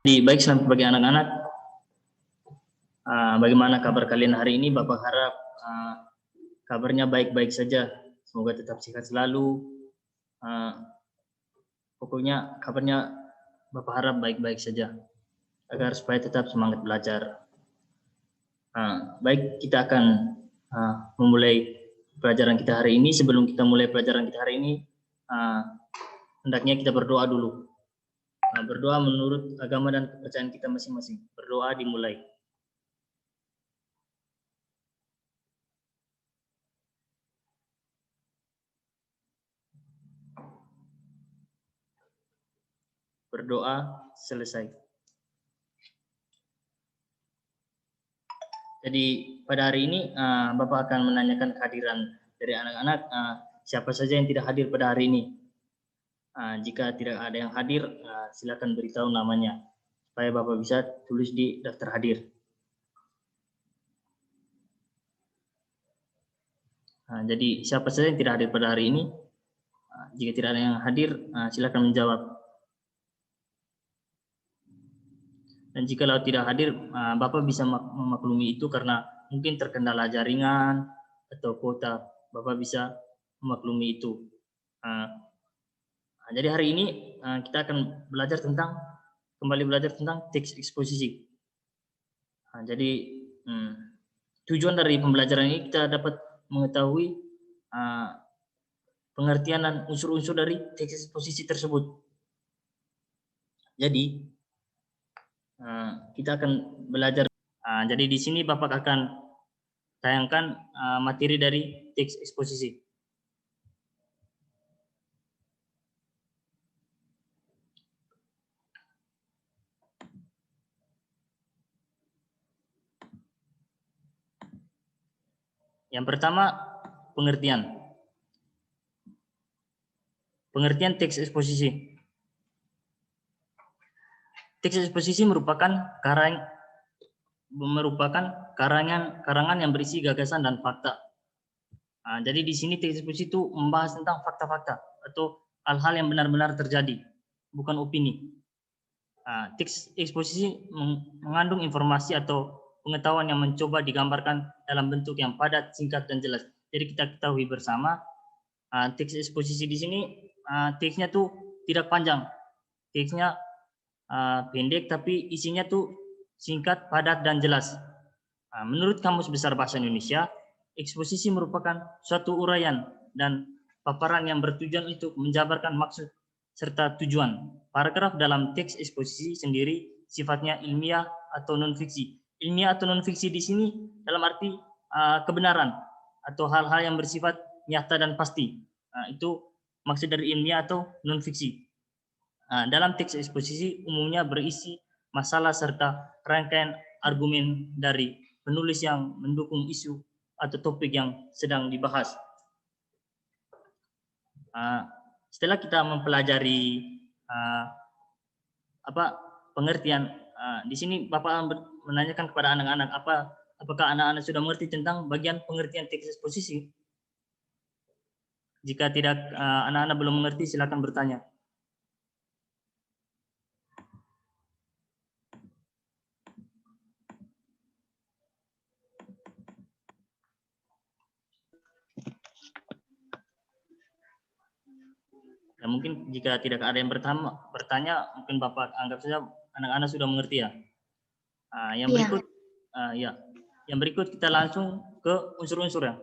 Baik sampai bagi anak-anak, bagaimana kabar kalian hari ini? Bapak harap kabarnya baik-baik saja. Semoga tetap sehat selalu. Pokoknya kabarnya Bapak harap baik-baik saja, agar supaya tetap semangat belajar. Baik, kita akan memulai pelajaran kita hari ini. Sebelum kita mulai pelajaran kita hari ini, hendaknya kita berdoa dulu. Berdoa menurut agama dan kepercayaan kita masing-masing. Berdoa dimulai. Berdoa selesai. Jadi pada hari ini Bapak akan menanyakan kehadiran dari anak-anak, siapa saja yang tidak hadir pada hari ini. Jika tidak ada yang hadir, silakan beritahu namanya supaya Bapak bisa tulis di daftar hadir. Jadi siapa saja yang tidak hadir pada hari ini, jika tidak ada yang hadir, silakan menjawab. Dan jika tidak hadir, Bapak bisa memaklumi itu karena mungkin terkendala jaringan atau kuota. Bapak bisa memaklumi itu. Jadi hari ini kita akan kembali belajar tentang teks eksposisi. Jadi tujuan dari pembelajaran ini kita dapat mengetahui pengertian dan unsur-unsur dari teks eksposisi tersebut. Jadi kita akan belajar. Jadi di sini Bapak akan tayangkan materi dari teks eksposisi. Yang pertama, pengertian. Pengertian teks eksposisi. Teks eksposisi merupakan karangan yang berisi gagasan dan fakta. Jadi di sini teks eksposisi itu membahas tentang fakta-fakta atau hal-hal yang benar-benar terjadi, bukan opini. Teks eksposisi mengandung informasi atau pengetahuan yang mencoba digambarkan dalam bentuk yang padat, singkat, dan jelas. Jadi kita ketahui bersama, teks eksposisi di sini teksnya tuh tidak panjang, teksnya pendek, tapi isinya tuh singkat, padat, dan jelas. Menurut Kamus Besar Bahasa Indonesia, eksposisi merupakan suatu uraian dan paparan yang bertujuan untuk menjabarkan maksud serta tujuan. Paragraf dalam teks eksposisi sendiri sifatnya ilmiah atau non-fiksi. Ilmiah atau non-fiksi di sini dalam arti kebenaran atau hal-hal yang bersifat nyata dan pasti. Itu maksud dari ilmiah atau non-fiksi. Dalam teks eksposisi umumnya berisi masalah serta rangkaian argumen dari penulis yang mendukung isu atau topik yang sedang dibahas. Setelah kita mempelajari pengertian, di sini Bapak menanyakan kepada anak-anak, apakah anak-anak sudah mengerti tentang bagian pengertian teks eksposisi? Jika tidak, anak-anak belum mengerti, silakan bertanya. Ya, mungkin jika tidak ada yang bertanya, mungkin Bapak anggap saja anak-anak sudah mengerti ya. Yang berikut kita langsung ke unsur-unsur ya.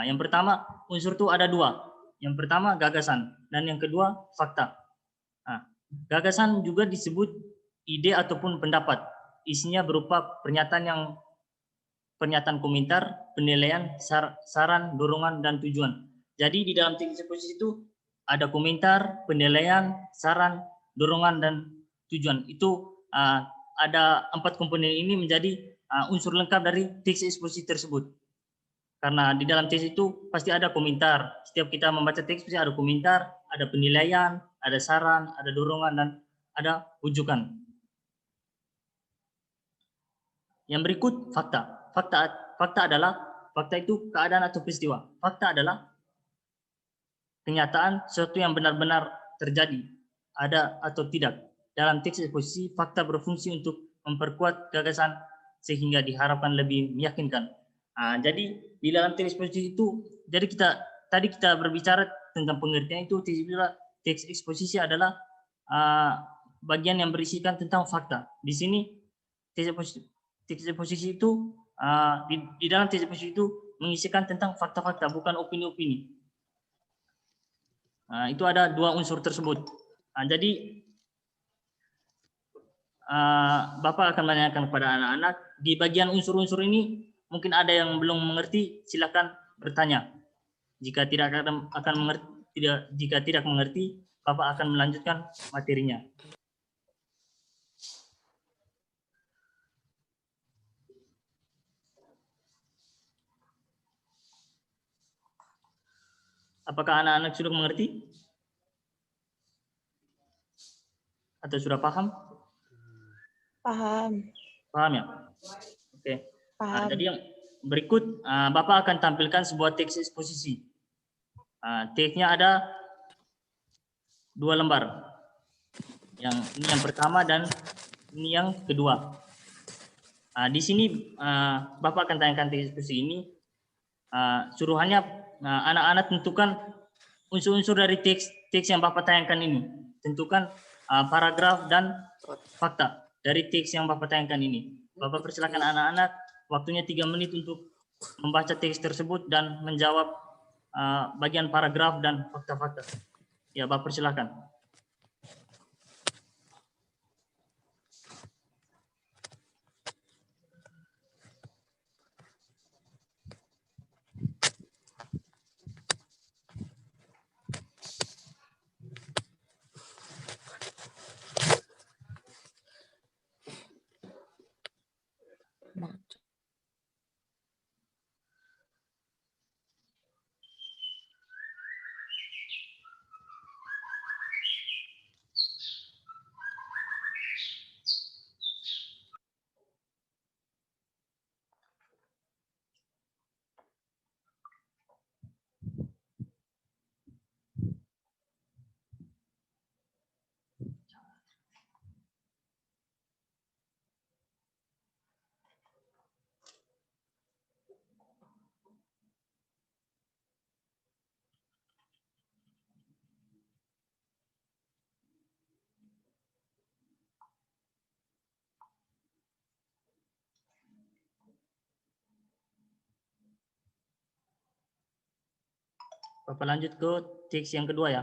Yang pertama, unsur itu ada dua. Yang pertama gagasan dan yang kedua fakta. Gagasan juga disebut ide ataupun pendapat. Isinya berupa pernyataan komentar, penilaian, saran, dorongan, dan tujuan. Jadi di dalam teks eksposisi itu ada komentar, penilaian, saran, dorongan, dan tujuan. Itu ada 4 komponen ini menjadi unsur lengkap dari teks eksposisi tersebut. Karena di dalam teks itu pasti ada komentar. Setiap kita membaca teks pasti ada komentar, ada penilaian, ada saran, ada dorongan, dan ada rujukan. Yang berikut fakta. Fakta itu keadaan atau peristiwa. Fakta adalah kenyataan sesuatu yang benar-benar terjadi, ada atau tidak. dalam teks eksposisi, fakta berfungsi untuk memperkuat gagasan sehingga diharapkan lebih meyakinkan. Jadi di dalam teks eksposisi itu, jadi tadi kita berbicara tentang pengertian itu, teks eksposisi adalah bagian yang berisikan tentang fakta. Di sini teks eksposisi itu di dalam teks eksposisi itu mengisikan tentang fakta-fakta, bukan opini-opini. Itu ada dua unsur tersebut. Jadi Bapak akan menanyakan kepada anak-anak di bagian unsur-unsur ini, mungkin ada yang belum mengerti, silakan bertanya. Jika tidak mengerti, Bapak akan melanjutkan materinya. Apakah anak-anak sudah mengerti? Atau sudah paham? Paham. Paham ya? Oke. Paham. Jadi yang berikut Bapak akan tampilkan sebuah teks eksposisi. Teksnya ada 2 lembar. Ini yang pertama dan ini yang kedua. Di sini Bapak akan tanyakan teks eksposisi ini. Suruhannya anak-anak tentukan unsur-unsur dari teks yang Bapak tanyakan ini. Tentukan paragraf dan fakta dari teks yang Bapak tanyakan ini. Bapak persilakan anak-anak, waktunya 3 menit untuk membaca teks tersebut dan menjawab bagian paragraf dan fakta-fakta. Ya, Bapak persilakan. Bapak lanjut ke teks yang kedua ya.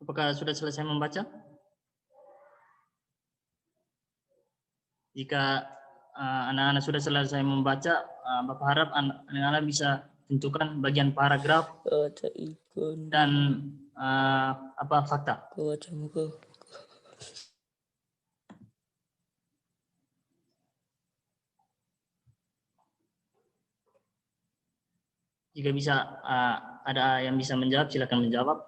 Apakah sudah selesai membaca? Jika anak-anak sudah selesai membaca, Bapak harap anak-anak bisa tentukan bagian paragraf dan fakta. Jika bisa ada yang bisa menjawab, silakan menjawab.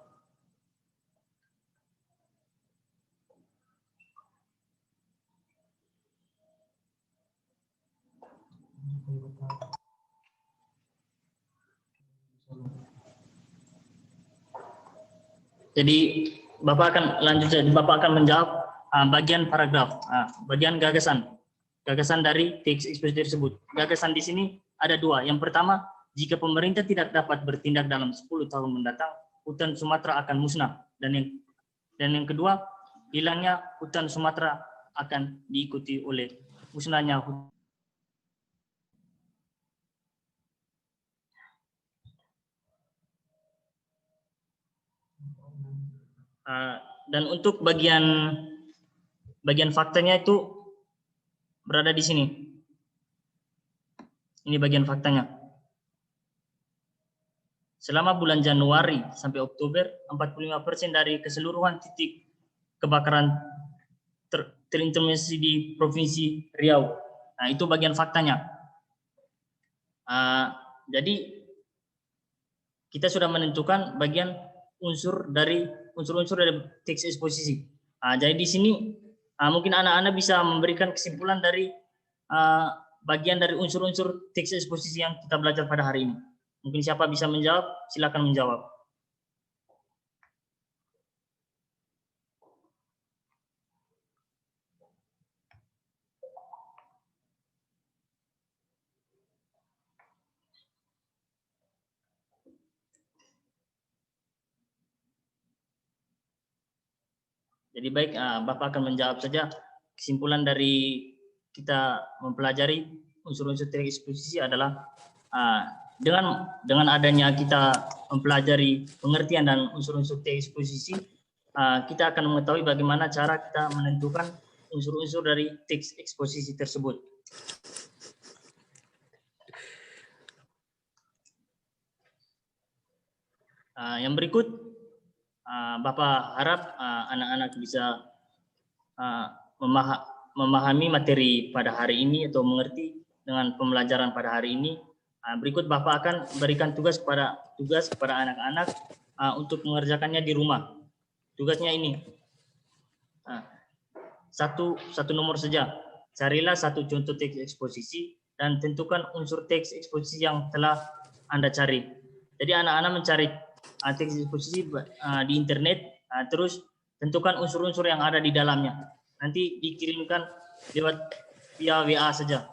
Jadi Bapak akan lanjut, Bapak akan menjawab bagian paragraf, bagian gagasan. gagasan dari teks eksposisi tersebut. Gagasan di sini ada dua. Yang pertama, jika pemerintah tidak dapat bertindak dalam 10 tahun mendatang, hutan Sumatera akan musnah. Dan yang kedua, hilangnya hutan Sumatera akan diikuti oleh musnahnya hutan. Dan untuk bagian faktanya itu berada di sini. Ini bagian faktanya. Selama bulan Januari sampai Oktober, 45% dari keseluruhan titik kebakaran terintervensi di Provinsi Riau. Nah, itu bagian faktanya. Jadi kita sudah menentukan bagian unsur-unsur dari teks eksposisi. Jadi di sini mungkin anak-anak bisa memberikan kesimpulan dari bagian dari unsur-unsur teks eksposisi yang kita belajar pada hari ini. Mungkin siapa bisa menjawab, silakan menjawab. Jadi baik, Bapak akan menjawab saja. Kesimpulan dari kita mempelajari unsur-unsur teks eksposisi adalah dengan adanya kita mempelajari pengertian dan unsur-unsur teks eksposisi, kita akan mengetahui bagaimana cara kita menentukan unsur-unsur dari teks eksposisi tersebut. Yang berikut, Bapak harap anak-anak bisa memahami materi pada hari ini atau mengerti dengan pembelajaran pada hari ini. Berikut Bapak akan berikan tugas kepada anak-anak untuk mengerjakannya di rumah. Tugasnya ini. Satu nomor saja. Carilah satu contoh teks eksposisi dan tentukan unsur teks eksposisi yang telah Anda cari. Jadi anak-anak mencari teks eksposisi di internet, terus tentukan unsur-unsur yang ada di dalamnya. Nanti dikirimkan lewat via WA saja.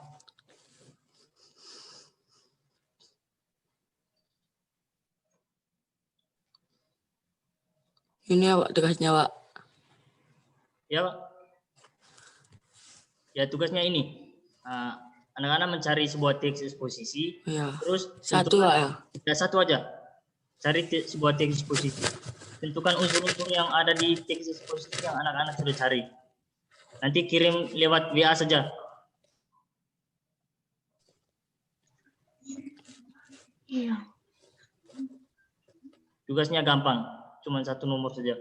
Ini Pak tugasnya, Pak. Ya, Pak. Ya, tugasnya ini. Anak-anak mencari sebuah teks eksposisi. Ya. Terus Satu, Pak, ya. Ya, satu aja. Cari sebuah teks eksposisi. Tentukan unsur-unsur yang ada di teks eksposisi yang anak-anak sudah cari. Nanti kirim lewat WA saja. Iya. Tugasnya gampang, cuma satu nomor saja.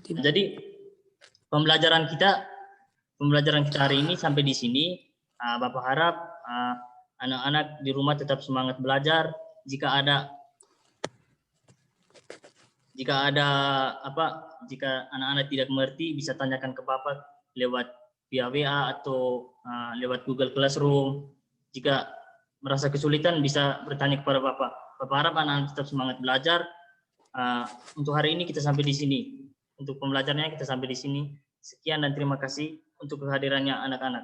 Jadi pembelajaran kita hari ini sampai di sini. Bapak harap anak-anak di rumah tetap semangat belajar. Jika anak-anak tidak mengerti, bisa tanyakan ke Bapak lewat via WA atau lewat Google Classroom. Jika merasa kesulitan, bisa bertanya kepada Bapak. Bapak harap anak-anak tetap semangat belajar. Untuk hari ini kita sampai di sini. Untuk pembelajarannya kita sampai di sini. Sekian dan terima kasih untuk kehadirannya anak-anak.